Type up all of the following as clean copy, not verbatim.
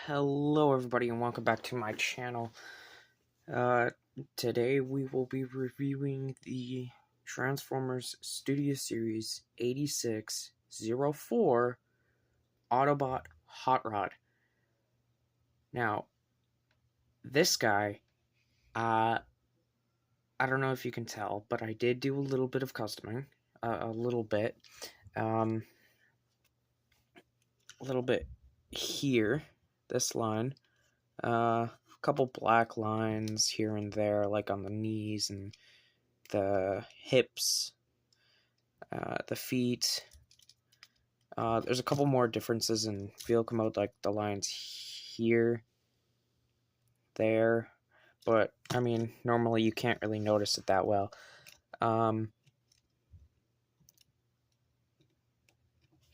Hello everybody and welcome back to my channel. Today we will be reviewing the Transformers Studio Series 8604 Autobot Hot Rod. Now, this guy, I don't know if you can tell, but I did do a little bit of customing. A little bit here, this line. A couple black lines here and there, like on the knees and the hips, the feet. There's a couple more differences in vehicle mode, like the lines here, there, but I mean, normally you can't really notice it that well.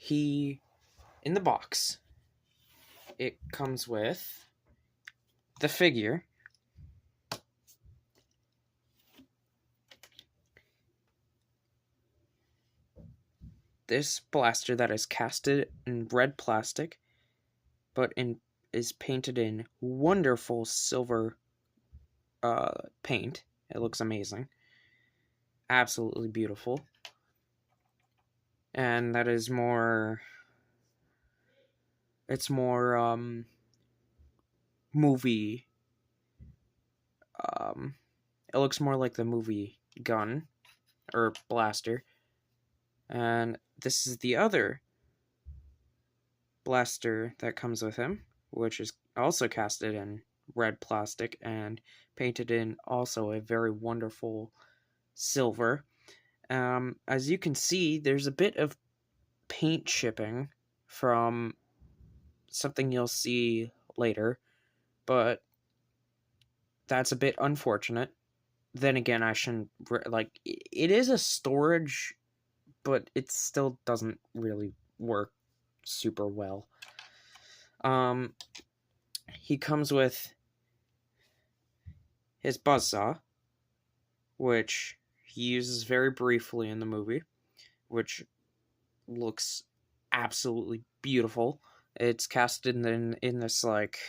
In the box, it comes with the figure, this blaster that is casted in red plastic, but is painted in wonderful silver paint. It looks amazing. Absolutely beautiful. And that is more... It's more, movie. It looks more like the movie gun, or blaster. And this is the other blaster that comes with him, which is also casted in red plastic and painted in also a very wonderful silver. As you can see, there's a bit of paint chipping from something you'll see later, but that's a bit unfortunate. Then again, I shouldn't, like, it is a storage, but it still doesn't really work super well. He comes with his buzzsaw, which he uses very briefly in the movie, which looks absolutely beautiful. It's casted in this, like,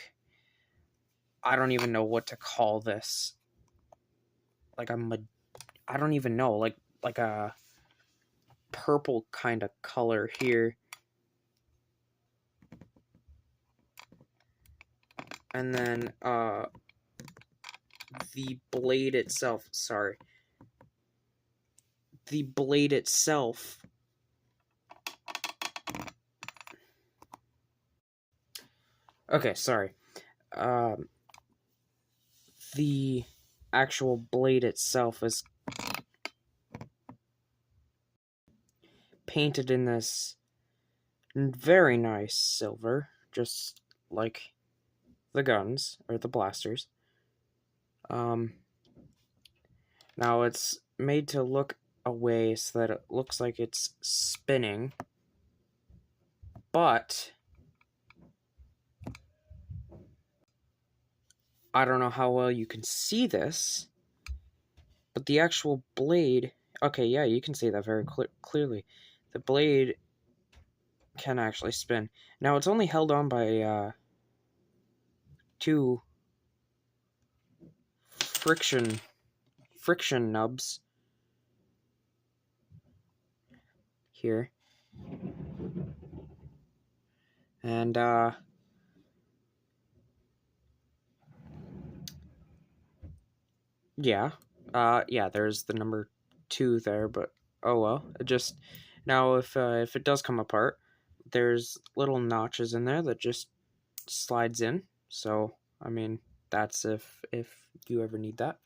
I don't even know what to call this. Like I don't even know, like a purple kind of color here. And then the blade itself, okay, sorry. The actual blade itself is painted in this very nice silver, just like the guns, or the blasters. Now it's made to look away so that it looks like it's spinning, but I don't know how well you can see this, but the actual blade, okay, yeah, you can see that very clearly. The blade can actually spin. Now, it's only held on by two friction nubs here. And, yeah, there's the number 2 there, but oh well. Now, if it does come apart, there's little notches in there that just slides in. So, I mean, that's if you ever need that.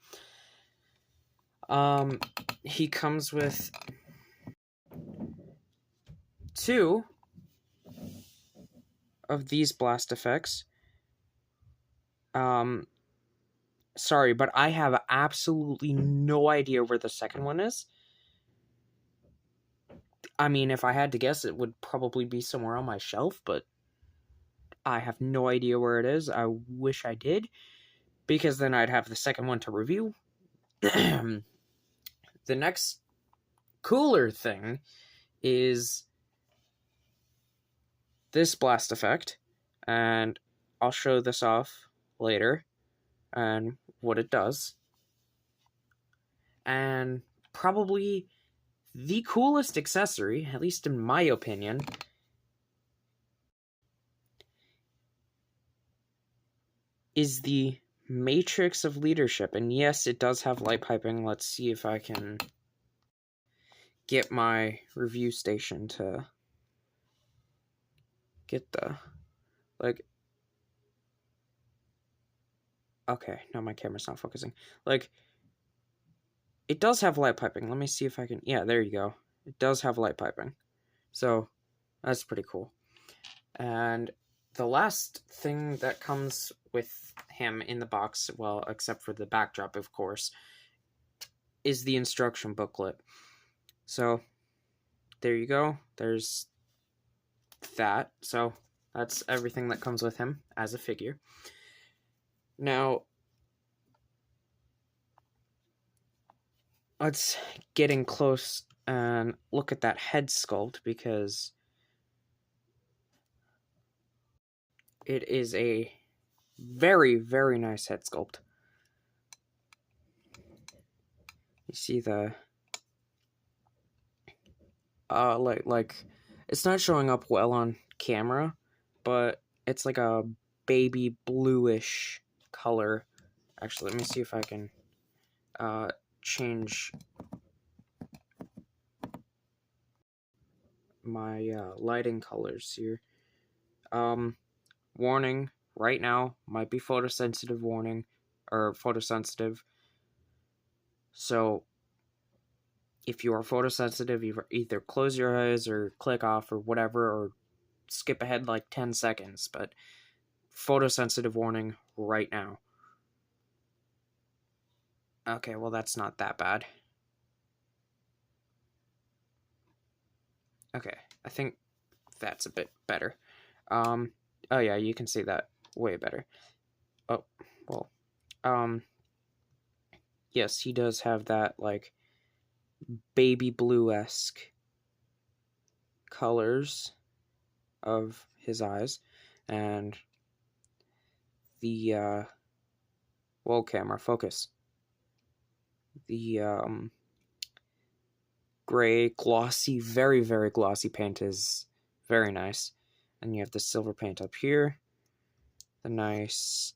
He comes with 2 of these blast effects. Sorry, but I have absolutely no idea where the second one is. I mean, if I had to guess, it would probably be somewhere on my shelf, but I have no idea where it is. I wish I did, because then I'd have the second one to review. The next cooler thing is this blast effect, and I'll show this off later and what it does. And probably the coolest accessory, at least in my opinion, is the Matrix of Leadership. And yes, it does have light piping. Let's see if I can get my review station to get the, like, okay, no, my camera's not focusing. Like, it does have light piping. Let me see if I can, yeah, there you go. It does have light piping. So, that's pretty cool. And the last thing that comes with him in the box, well, except for the backdrop, of course, is the instruction booklet. So, there you go. There's that. So, that's everything that comes with him as a figure. Now, let's get in close and look at that head sculpt, because it is a very, very nice head sculpt. You see the like it's not showing up well on camera, but it's like a baby bluish color. Actually, let me see if I can change my lighting colors here. Warning, right now might be photosensitive warning, or photosensitive. So if you are photosensitive, you either close your eyes or click off or whatever, or skip ahead like 10 seconds, but photosensitive warning right now. Okay, well, that's not that bad. Okay, I think that's a bit better. Oh yeah, you can see that way better. Oh, well, yes, he does have that, like, baby blue-esque colors of his eyes, and the, whoa, camera, focus. The, gray, glossy, very, very glossy paint is very nice. And you have the silver paint up here. The nice,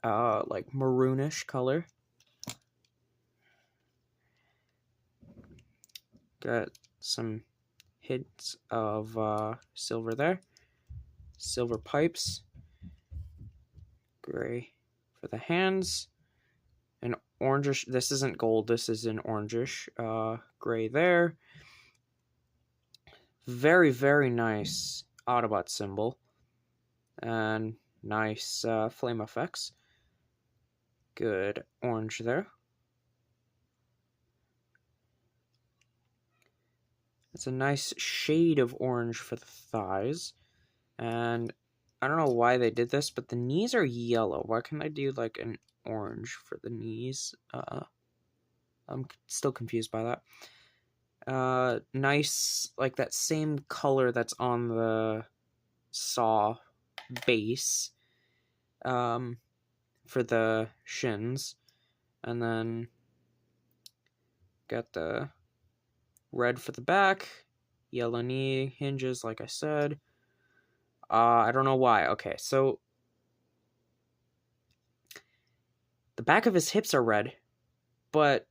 like, maroonish color. Got some hints of silver there. Silver pipes. Gray for the hands. An orangish, this isn't gold, this is an orangish gray there. Very, very nice Autobot symbol. And nice flame effects. Good orange there. It's a nice shade of orange for the thighs. And I don't know why they did this, but the knees are yellow. Why can't I do like an orange for the knees? I'm still confused by that. Nice, like that same color that's on the Saw base for the shins. And then got the red for the back, yellow knee hinges, like I said. I don't know why. Okay, so the back of his hips are red, but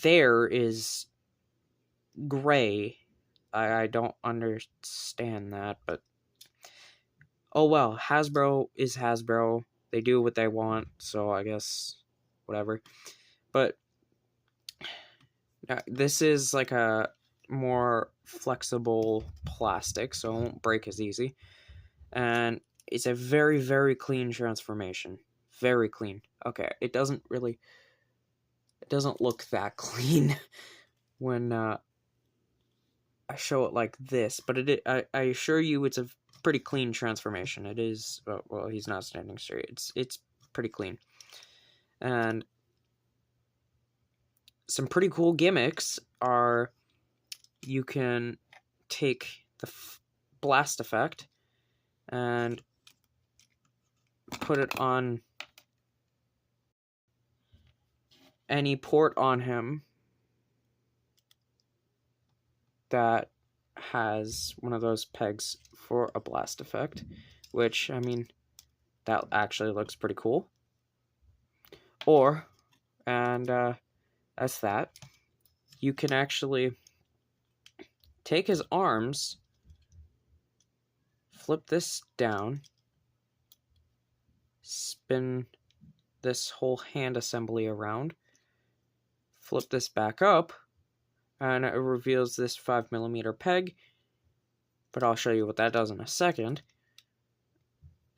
there is gray. I don't understand that, but oh well. Hasbro is Hasbro. They do what they want, so I guess whatever. But this is like a more flexible plastic, so it won't break as easy. And it's a very, very clean transformation. Very clean. Okay, it doesn't look that clean when I show it like this, but I assure you it's a pretty clean transformation. It is, well, he's not standing straight. It's pretty clean. And some pretty cool gimmicks are you can take the blast effect and put it on any port on him that has one of those pegs for a blast effect, which, I mean, that actually looks pretty cool. Or, and that's that, you can actually take his arms, flip this down, spin this whole hand assembly around, flip this back up, and it reveals this 5mm peg, but I'll show you what that does in a second.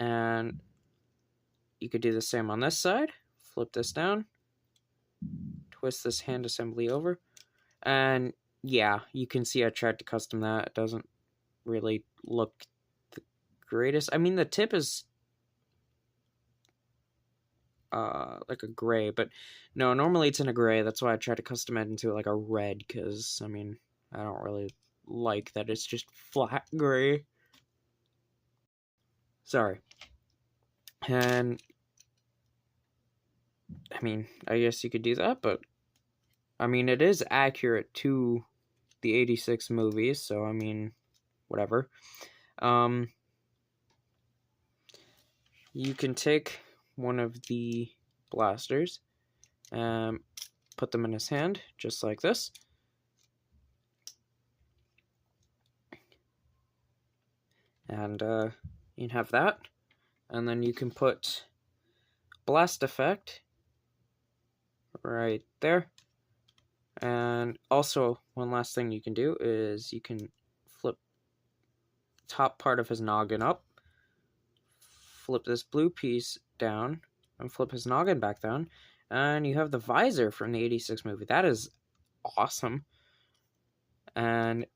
And you could do the same on this side, flip this down, twist this hand assembly over, and yeah, you can see I tried to custom that. It doesn't really look the greatest. I mean, the tip is like a gray, but no, normally it's in a gray. That's why I tried to custom it into like a red, because, I mean, I don't really like that it's just flat gray. Sorry. And, I mean, I guess you could do that, but, I mean, it is accurate to the 86 movies, so, I mean, whatever. You can take one of the blasters and put them in his hand, just like this. And you can have that. And then you can put blast effect right there. And also, one last thing you can do is you can flip top part of his noggin up, flip this blue piece down, and flip his noggin back down, and you have the visor from the 86 movie. That is awesome. And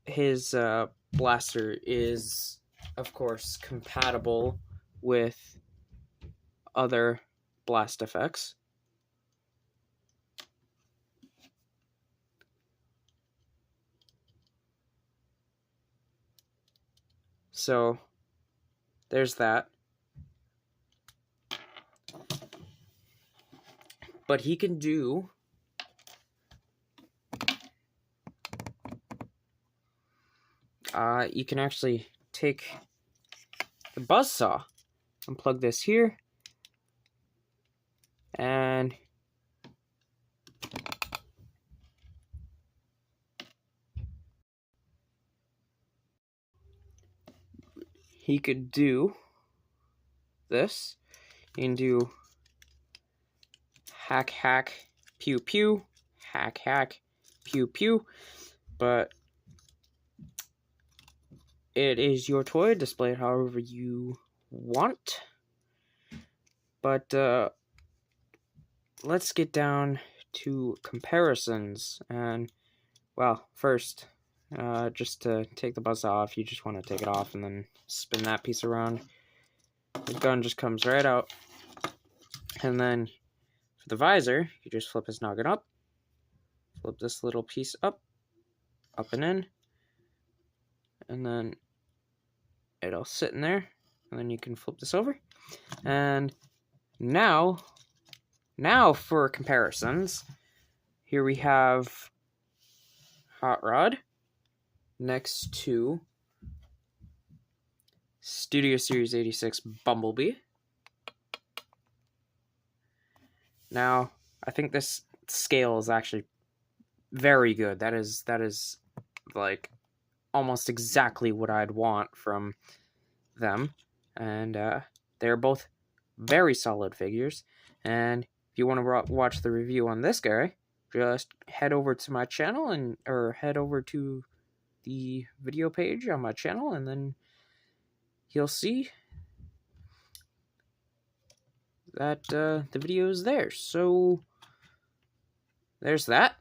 his blaster is, of course, compatible with other blast effects. So, there's that. But he can do you can actually take the buzzsaw and plug this here, and he could do this. He can do hack, hack, pew, pew, hack, hack, pew, pew, but it is your toy. Display it however you want. But let's get down to comparisons. And, well, first, just to take the buzz off, you just want to take it off and then spin that piece around. The gun just comes right out. And then for the visor, you just flip his noggin up, flip this little piece up and in, and then it'll sit in there, and then you can flip this over. And now for comparisons, here we have Hot Rod next to Studio Series 86 Bumblebee. Now, I think this scale is actually very good. That is like almost exactly what I'd want from them. And they're both very solid figures. And if you want to watch the review on this guy, just head over to my channel or head over to the video page on my channel, and then you'll see that the video is there. So there's that.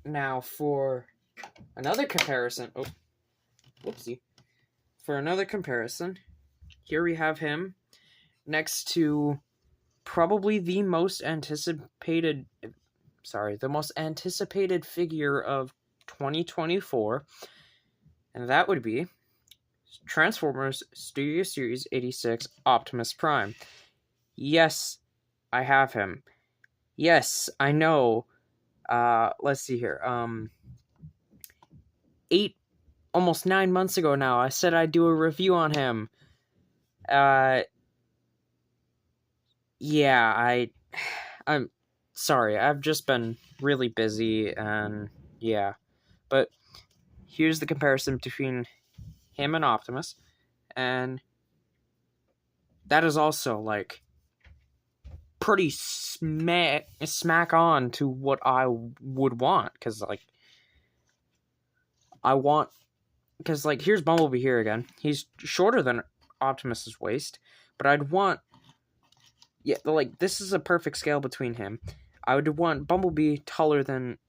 Now for another comparison, for another comparison, here we have him next to probably the most anticipated figure of 2024, And that would be Transformers Studio Series 86 Optimus Prime. Yes, I have him. Yes, I know. Let's see here. almost 9 months ago now, I said I'd do a review on him. Yeah, I'm sorry. I've just been really busy, and yeah. But here's the comparison between him and Optimus, and that is also like pretty smack on to what I would want, because here's Bumblebee here again. He's shorter than Optimus's waist, but I'd want, yeah, like, this is a perfect scale between him. I would want Bumblebee taller than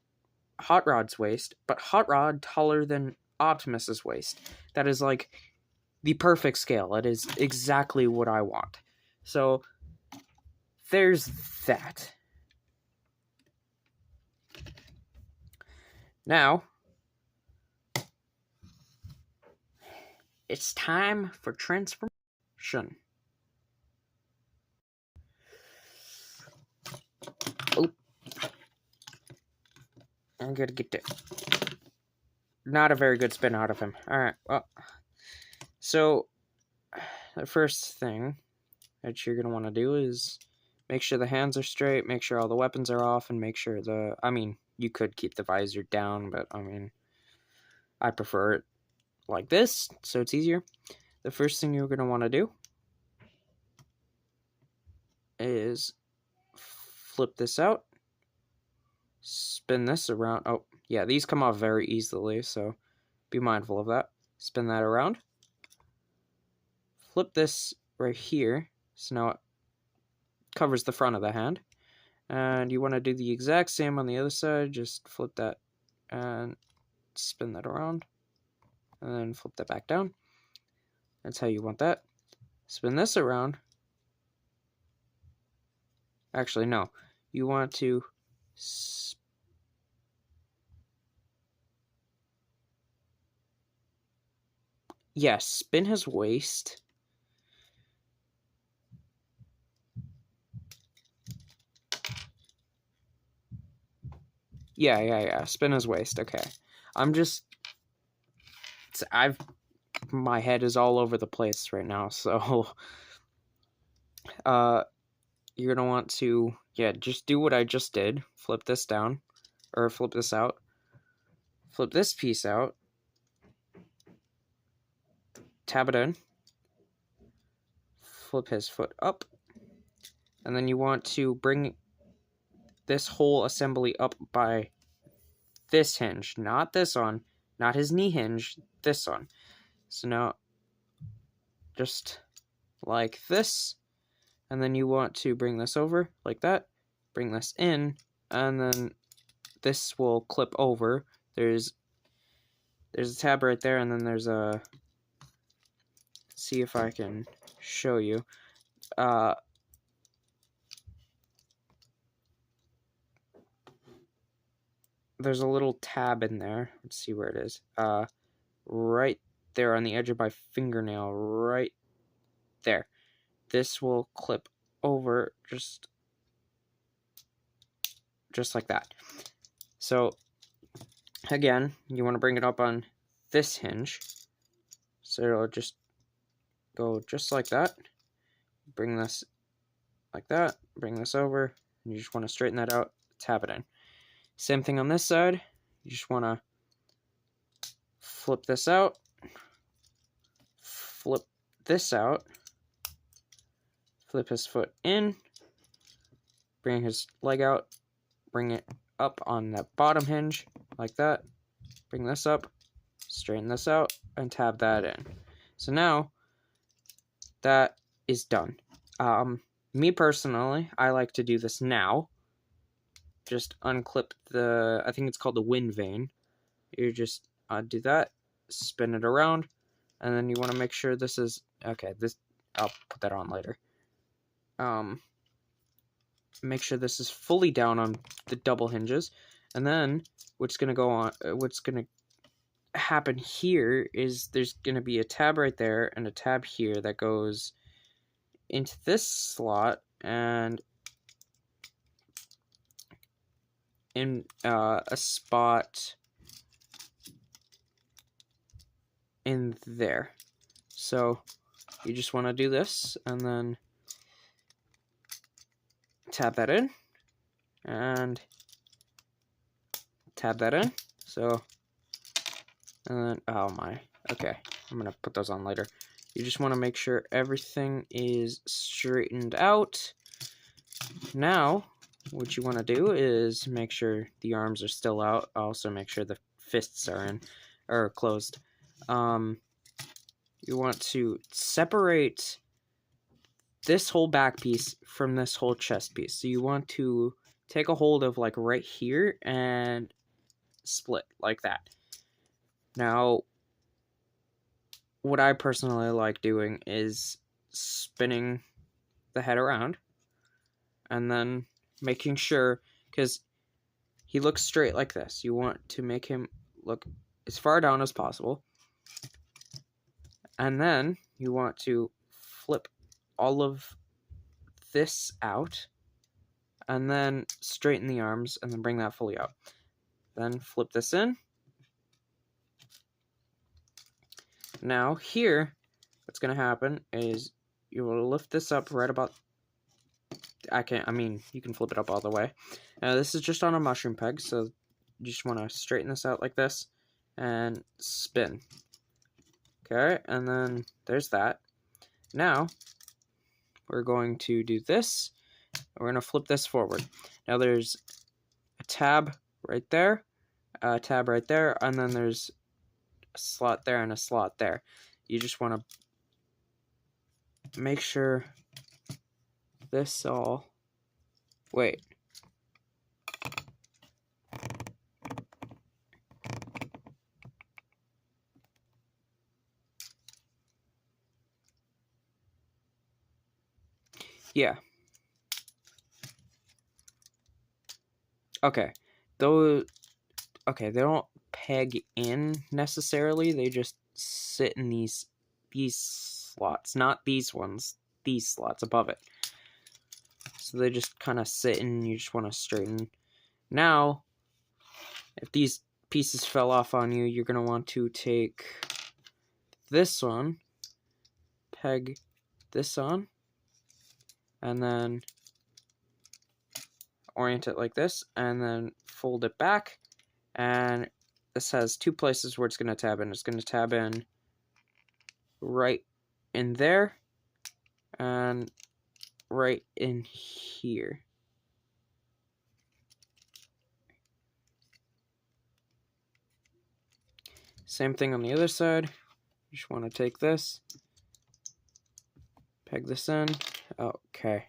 Hot Rod's waist, but Hot Rod taller than Optimus's waist. That is like the perfect scale. It is exactly what I want. So there's that. Now it's time for transformation. Oh, I'm gonna get it. Not a very good spin out of him. Alright, well. So, the first thing that you're going to want to do is make sure the hands are straight, make sure all the weapons are off, and make sure you could keep the visor down, but, I prefer it like this, so it's easier. The first thing you're going to want to do is flip this out, spin this around. Oh, yeah, these come off very easily, so be mindful of that. Spin that around. Flip this right here, so now it covers the front of the hand. And you want to do the exact same on the other side. Just flip that and spin that around. And then flip that back down. That's how you want that. Spin this around. Actually, no. You want to spin his waist. Yeah. Spin his waist. Okay. My head is all over the place right now, so you're gonna want to, just do what I just did. Flip this down, or flip this out. Flip this piece out. Tab it in. Flip his foot up. And then you want to bring this whole assembly up by this hinge, not this one, not his knee hinge, this one. So now, just like this, and then you want to bring this over like that, bring this in, and then this will clip over. There's a tab right there, and then there's a, see if I can show you. There's a little tab in there. Let's see where it is. Right there on the edge of my fingernail, right there. This will clip over just like that. So again, you want to bring it up on this hinge. So it'll just go just like that. Bring this like that. Bring this over. And you just want to straighten that out. Tap it in. Same thing on this side. You just want to flip this out. Flip this out. Flip his foot in. Bring his leg out. Bring it up on that bottom hinge like that. Bring this up. Straighten this out. And tab that in. So now that is done. Me personally, I like to do this now. Just unclip the, I think it's called the wind vane. You just do that, spin it around, and then you want to make sure this is, okay, this, I'll put that on later. Make sure this is fully down on the double hinges, and then what's going to go on, happen here is there's going to be a tab right there and a tab here that goes into this slot and in a spot in there. So you just want to do this and then tab that in and tab that in. So, and then, oh my, okay, I'm gonna put those on later. You just want to make sure everything is straightened out. Now, what you want to do is make sure the arms are still out. Also make sure the fists are in, or closed. You want to separate this whole back piece from this whole chest piece. So you want to take a hold of like right here and split like that. Now, what I personally like doing is spinning the head around and then making sure, because he looks straight like this. You want to make him look as far down as possible. And then you want to flip all of this out and then straighten the arms and then bring that fully out. Then flip this in. Now here, what's going to happen is you will lift this up right about, you can flip it up all the way. This is just on a mushroom peg, so you just want to straighten this out like this and spin. Okay, and then there's that. Now, we're going to do this. We're going to flip this forward. Now there's a tab right there, a tab right there, and then there's a slot there and a slot there. You just want to make sure this all... Wait. Yeah. Okay. Those... Okay, they don't peg in necessarily. They just sit in these slots. Not these ones. These slots above it. So they just kind of sit and you just want to straighten. Now, if these pieces fell off on you, you're going to want to take this one, peg this on, and then orient it like this, and then fold it back. And this has two places where it's going to tab in. It's going to tab in right in there and right in here. Same thing on the other side. You just want to take this, peg this in. Okay.